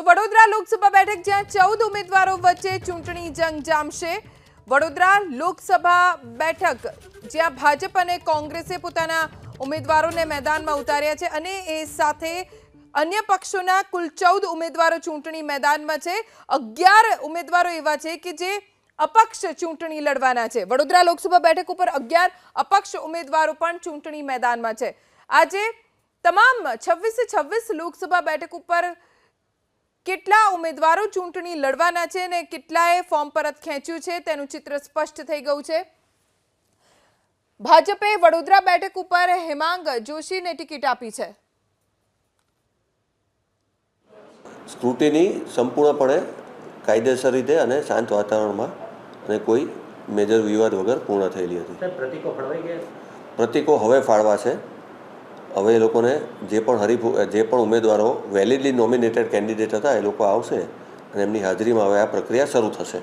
તો વડોદરા લોકસભા બેઠક જ્યાં 14 ઉમેદવારો વચ્ચે ચૂંટણી જંગ જામશે। વડોદરા લોકસભા બેઠક જ્યાં ભાજપ અને કોંગ્રેસે પોતાના ઉમેદવારોને મેદાનમાં ઉતાર્યા છે અને એ સાથે અન્ય પક્ષોના કુલ 14 ઉમેદવારો ચૂંટણી મેદાનમાં છે। 11 ઉમેદવારો એવા છે કે જે અપક્ષ ચૂંટણી લડવાના છે। વડોદરા લોકસભા બેઠક ઉપર 11 અપક્ષ ઉમેદવારો પણ ચૂંટણી મેદાનમાં છે। આજે તમામ 26 લોકસભા બેઠક ઉપર કેટલા ઉમેદવારો ચૂંટણી લડવાના છે અને કેટલાએ ફોર્મ પરત ખેંચ્યું છે તેનું ચિત્ર સ્પષ્ટ થઈ ગયું છે। ભાજપે વડોદરા બેઠક ઉપર હેમાંગ જોશીને ટિકિટ આપી છે। સ્ક્રુટિની સંપૂર્ણપણે કાયદેસર રીતે અને શાંત વાતાવરણમાં અને કોઈ મેજર વિવાદ વગર પૂર્ણ થયેલી હતી। પ્રતિકો ફાળવાઈ ગયા? પ્રતિકો હવે ફાળવા છે। હવે એ લોકોને જે પણ ઉમેદવારો વેલિડલી નોમિનેટેડ કેન્ડિડેટ હતા એ લોકો આવશે અને એમની હાજરીમાં હવે આ પ્રક્રિયા શરૂ થશે।